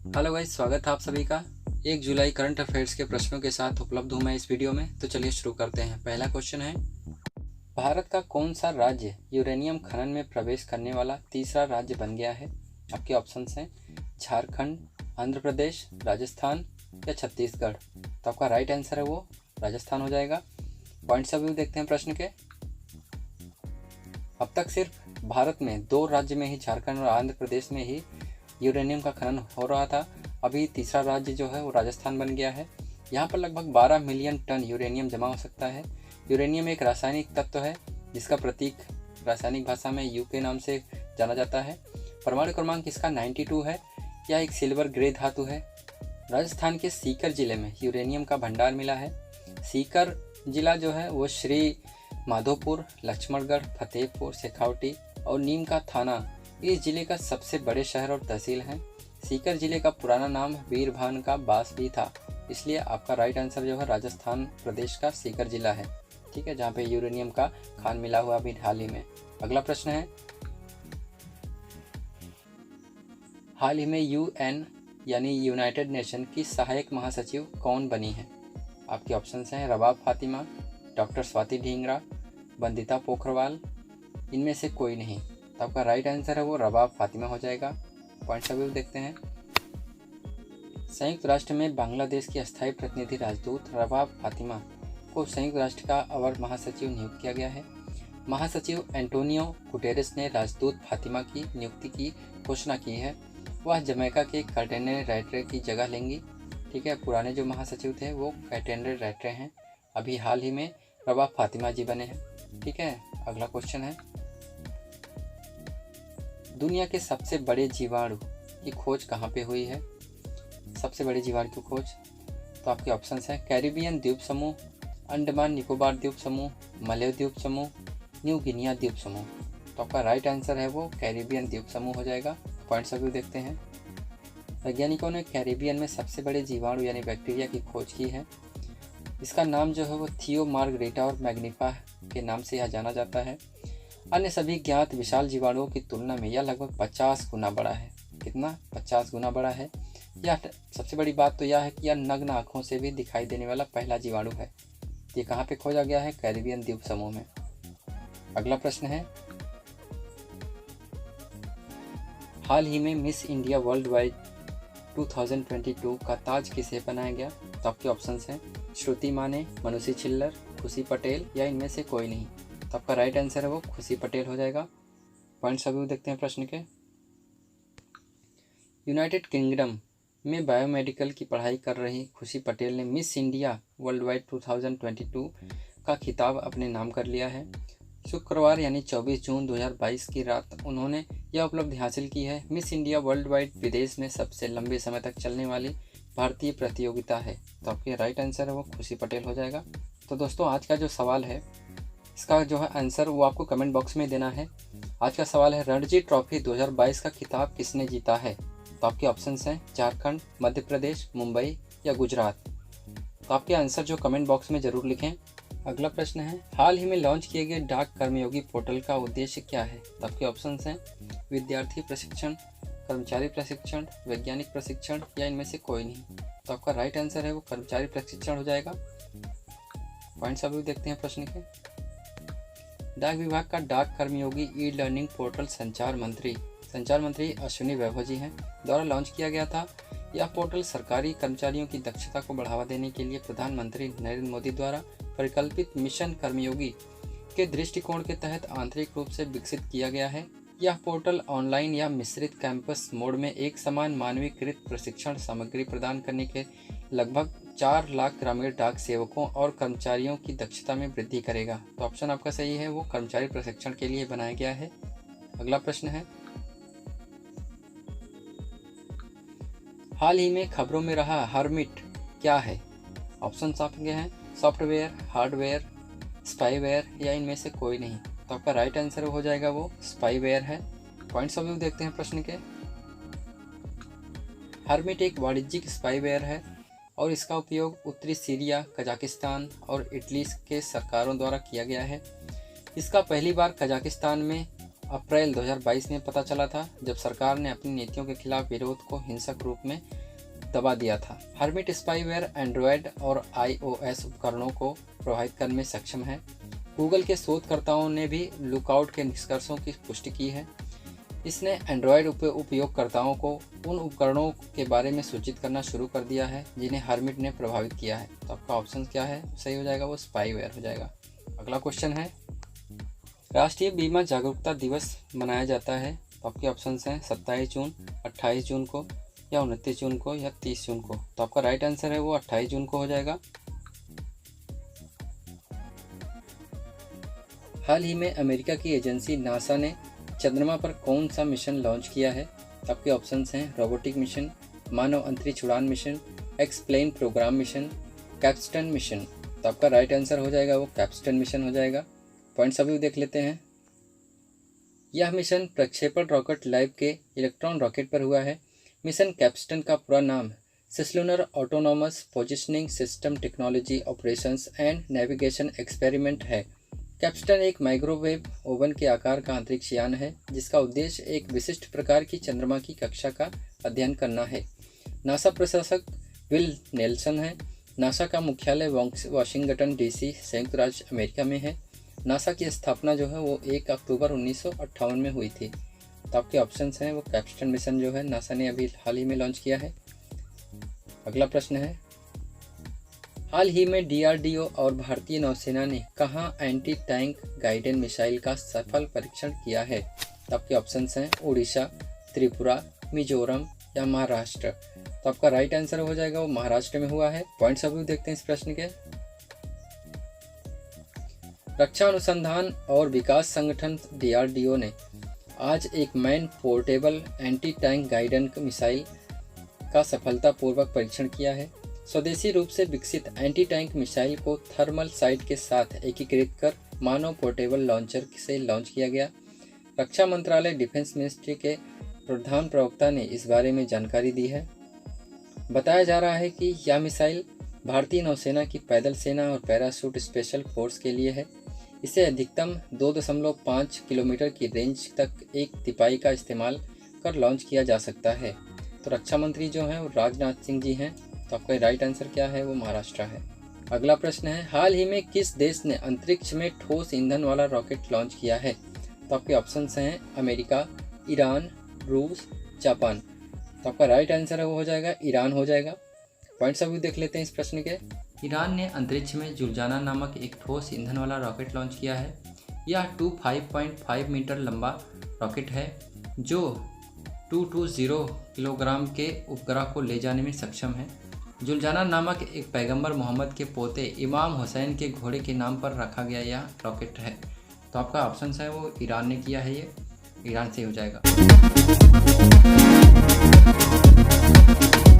Hello guys, स्वागत है आप सभी का। 1 जुलाई करंट अफेयर्स के प्रश्नों के साथ उपलब्ध हूँ मैं इस वीडियो में। तो चलिए शुरू करते हैं। पहला क्वेश्चन है, भारत का कौन सा राज्य यूरेनियम खनन में प्रवेश करने वाला तीसरा राज्य बन गया है? आपके ऑप्शंस हैं झारखंड, आंध्र प्रदेश, राजस्थान या छत्तीसगढ़। तो आपका राइट आंसर है वो राजस्थान हो जाएगा। पॉइंट्स ऑफ व्यू देखते हैं प्रश्न के। अब तक सिर्फ भारत में 2 राज्य में ही, झारखंड और आंध्र प्रदेश में ही यूरेनियम का खनन हो रहा था। अभी तीसरा राज्य जो है वो राजस्थान बन गया है। यहाँ पर लगभग 12 मिलियन टन यूरेनियम जमा हो सकता है। यूरेनियम एक रासायनिक तत्व है जिसका प्रतीक रासायनिक भाषा में यू के नाम से जाना जाता है। परमाणु क्रमांक इसका 92 है। यह एक सिल्वर ग्रे धातु है। राजस्थान के सीकर जिले में यूरेनियम का भंडार मिला है। सीकर जिला जो है वो श्री माधोपुर, लक्ष्मणगढ़, फतेहपुर, शेखावटी और नीम का थाना इस जिले का सबसे बड़े शहर और तहसील हैं। सीकर जिले का पुराना नाम वीरभान का बास भी था। इसलिए आपका राइट आंसर जो है राजस्थान प्रदेश का सीकर जिला है। ठीक है, जहाँ पे यूरेनियम का खान मिला हुआ अभी हाल ही में। अगला प्रश्न है, हाल ही में यूएन यानी यूनाइटेड नेशन की सहायक महासचिव कौन बनी है? आपके ऑप्शंस हैं रबाब फातिमा, डॉक्टर स्वाति ढींगरा, वंदिता पोखरवाल, इनमें से कोई नहीं। तो आपका राइट आंसर है वो रबाब फातिमा हो जाएगा। पॉइंट्स ऑफ व्यू देखते हैं। संयुक्त राष्ट्र में बांग्लादेश की अस्थायी प्रतिनिधि राजदूत रबाब फातिमा को संयुक्त राष्ट्र का अवर महासचिव नियुक्त किया गया है। महासचिव एंटोनियो गुटेरेस ने राजदूत फातिमा की नियुक्ति की घोषणा की है। वह जमैका के कैटरीना रैटरे की जगह लेंगी। ठीक है, पुराने जो महासचिव थे वो कैटरीना रैटरे हैं। अभी हाल ही में रबाब फातिमा जी बने हैं। ठीक है, अगला क्वेश्चन है, दुनिया के सबसे बड़े जीवाणु की खोज कहाँ पे हुई है? सबसे बड़े जीवाणु की खोज, तो आपके ऑप्शंस हैं कैरिबियन द्वीप समूह, अंडमान निकोबार द्वीप समूह, मलय द्वीप समूह, न्यू गिनिया द्वीप समूह। तो आपका राइट आंसर है वो कैरिबियन द्वीप समूह हो जाएगा। पॉइंट्स ऑफ व्यू देखते हैं। वैज्ञानिकों ने कैरिबियन में सबसे बड़े जीवाणु यानी बैक्टीरिया की खोज की है। इसका नाम जो है वो थियो मार्गरेटा और मैग्निफा के नाम से यह जाना जाता है। अन्य सभी ज्ञात विशाल जीवाणुओं की तुलना में यह लगभग 50 गुना बड़ा है। कितना? 50 गुना बड़ा है। यह सबसे बड़ी बात तो यह है कि यह नग्न आँखों से भी दिखाई देने वाला पहला जीवाणु है। ये कहाँ पे खोजा गया है? कैरिबियन द्वीप समूह में। अगला प्रश्न है, हाल ही में मिस इंडिया वर्ल्ड वाइड 2022 का ताज किसे बनाया गया? तो आपके ऑप्शंस हैं श्रुति माने, मनुषी छिल्लर, खुशी पटेल या इनमें से कोई नहीं। तो आपका राइट आंसर है वो खुशी पटेल हो जाएगा। पॉइंट्स ऑफ व्यू देखते हैं प्रश्न के। यूनाइटेड किंगडम में बायोमेडिकल की पढ़ाई कर रही खुशी पटेल ने मिस इंडिया वर्ल्ड वाइड 2022 का खिताब अपने नाम कर लिया है। शुक्रवार यानी 24 जून 2022 की रात उन्होंने यह उपलब्धि हासिल की है। मिस इंडिया वर्ल्ड वाइड विदेश में सबसे लंबे समय तक चलने वाली भारतीय प्रतियोगिता है। तो आपके राइट आंसर है वो खुशी पटेल हो जाएगा। तो दोस्तों, आज का जो सवाल है इसका जो है आंसर वो आपको कमेंट बॉक्स में देना है। आज का सवाल है, रणजी ट्रॉफी 2022 का खिताब किसने जीता है? तो आपके ऑप्शंस हैं झारखंड, मध्य प्रदेश, मुंबई या गुजरात। तो आपके आंसर जो कमेंट बॉक्स में ज़रूर लिखें। अगला प्रश्न है, हाल ही में लॉन्च किए गए डाक कर्मयोगी पोर्टल का उद्देश्य क्या है? तो आपके ऑप्शंस हैं विद्यार्थी प्रशिक्षण, कर्मचारी प्रशिक्षण, वैज्ञानिक प्रशिक्षण या इनमें से कोई नहीं। तो आपका राइट आंसर है वो कर्मचारी प्रशिक्षण हो जाएगा। पॉइंट्स ऑफ व्यू देखते हैं प्रश्न के। डाक विभाग का डाक कर्मयोगी ई लर्निंग पोर्टल संचार मंत्री अश्विनी वैभव जी हैं द्वारा लॉन्च किया गया था। यह पोर्टल सरकारी कर्मचारियों की दक्षता को बढ़ावा देने के लिए प्रधानमंत्री नरेंद्र मोदी द्वारा परिकल्पित मिशन कर्मयोगी के दृष्टिकोण के तहत आंतरिक रूप से विकसित किया गया है। यह पोर्टल ऑनलाइन या मिश्रित कैंपस मोड में एक समान मानवीकृत प्रशिक्षण सामग्री प्रदान करने के लगभग 4 लाख ग्रामीण डाक सेवकों और कर्मचारियों की दक्षता में वृद्धि करेगा। तो ऑप्शन आपका सही है, वो कर्मचारी प्रशिक्षण के लिए बनाया गया है। अगला प्रश्न है, हाल ही में खबरों में रहा हर्मिट क्या है? ऑप्शन आपके हैं सॉफ्टवेयर, हार्डवेयर, स्पाईवेयर या इनमें से कोई नहीं। तो आपका राइट आंसर हो जाएगा वो स्पाईवेयर है। पॉइंट्स ऑफ व्यू देखते हैं प्रश्न के। हर्मिट एक वाणिज्यिक स्पाईवेयर है और इसका उपयोग उत्तरी सीरिया, कजाकिस्तान और इटली के सरकारों द्वारा किया गया है। इसका पहली बार कजाकिस्तान में अप्रैल 2022 में पता चला था, जब सरकार ने अपनी नीतियों के खिलाफ विरोध को हिंसक रूप में दबा दिया था। हर्मिट स्पाईवेयर एंड्रॉयड और iOS उपकरणों को प्रभावित करने में सक्षम है। गूगल के शोधकर्ताओं ने भी लुकआउट के निष्कर्षों की पुष्टि की है। इसने एंड्रॉयड उपयोगकर्ताओं को उन उपकरणों के बारे में सूचित करना शुरू कर दिया है जिन्हें हर्मिट ने प्रभावित किया है। तो आपका ऑप्शन क्या है, सही हो जाएगा, वो स्पाईवेयर हो जाएगा। अगला क्वेश्चन है, राष्ट्रीय बीमा जागरूकता दिवस मनाया जाता है। तो आपके ऑप्शन हैं 27 जून, 28 जून को, या 29 जून को, या 30 जून को। तो आपका राइट आंसर है वो 28 जून को हो जाएगा। हाल ही में अमेरिका की एजेंसी नासा ने चंद्रमा पर कौन सा मिशन लॉन्च किया है। तो आपके ऑप्शंस हैं रोबोटिक मिशन, मानव अंतरिक्ष उड़ान mission, explain program mission, capstone mission. तो आपका राइट आंसर हो जाएगा वो कैप्स्टन मिशन हो जाएगा। पॉइंट्स अभी देख लेते हैं। यह मिशन प्रक्षेपण रॉकेट लैब के इलेक्ट्रॉन रॉकेट पर हुआ है। मिशन कैप्स्टन का पूरा नाम cislunar autonomous positioning system technology operations and navigation experiment है। कैप्स्टन एक माइक्रोवेव ओवन के आकार का अंतरिक्ष यान है जिसका उद्देश्य एक विशिष्ट प्रकार की चंद्रमा की कक्षा का अध्ययन करना है। नासा प्रशासक विल नेल्सन है। नासा का मुख्यालय वाशिंगटन डीसी संयुक्त राज्य अमेरिका में है। नासा की स्थापना जो है वो 1 अक्टूबर 1958 में हुई थी। तो आपके ऑप्शंस हैं वो कैप्स्टन मिशन जो है नासा ने अभी हाल ही में लॉन्च किया है। अगला प्रश्न है, हाल ही में डीआरडीओ और भारतीय नौसेना ने कहाँ एंटी टैंक गाइडेड मिसाइल का सफल परीक्षण किया है। तो आपके ऑप्शंस हैं उड़ीसा, त्रिपुरा, मिजोरम या महाराष्ट्र। तो आपका राइट आंसर हो जाएगा वो महाराष्ट्र में हुआ है। पॉइंट्स अभी देखते हैं इस प्रश्न के। रक्षा अनुसंधान और विकास संगठन डीआरडीओ ने आज एक man portable anti tank guided missile का सफलतापूर्वक परीक्षण किया है। स्वदेशी रूप से विकसित एंटी टैंक मिसाइल को थर्मल साइट के साथ एकीकृत कर मानव पोर्टेबल लॉन्चर से लॉन्च किया गया। रक्षा मंत्रालय डिफेंस मिनिस्ट्री के प्रधान प्रवक्ता ने इस बारे में जानकारी दी है। बताया जा रहा है कि यह मिसाइल भारतीय नौसेना की पैदल सेना और पैराशूट स्पेशल फोर्स के लिए है। इसे अधिकतम 2.5 किलोमीटर की रेंज तक एक तिपाई का इस्तेमाल कर लॉन्च किया जा सकता है। तो रक्षा मंत्री जो हैं वो राजनाथ सिंह जी हैं। तो आपका राइट आंसर क्या है, वो महाराष्ट्र है। अगला प्रश्न है, हाल ही में किस देश ने अंतरिक्ष में ठोस ईंधन वाला रॉकेट लॉन्च किया है। तो आपके ऑप्शंस हैं अमेरिका, ईरान, रूस, जापान। तो आपका राइट आंसर है वो हो जाएगा ईरान हो जाएगा। पॉइंट्स अभी देख लेते हैं इस प्रश्न के। ईरान ने अंतरिक्ष में जुलजाना नामक एक ठोस ईंधन वाला रॉकेट लॉन्च किया है। यह 5.5 मीटर लंबा रॉकेट है जो 220 किलोग्राम के उपग्रह को ले जाने में सक्षम है। जुलजाना नामक एक पैगंबर मोहम्मद के पोते इमाम हुसैन के घोड़े के नाम पर रखा गया यह रॉकेट है। तो आपका ऑप्शन है वो ईरान ने किया है, ये ईरान से हो जाएगा।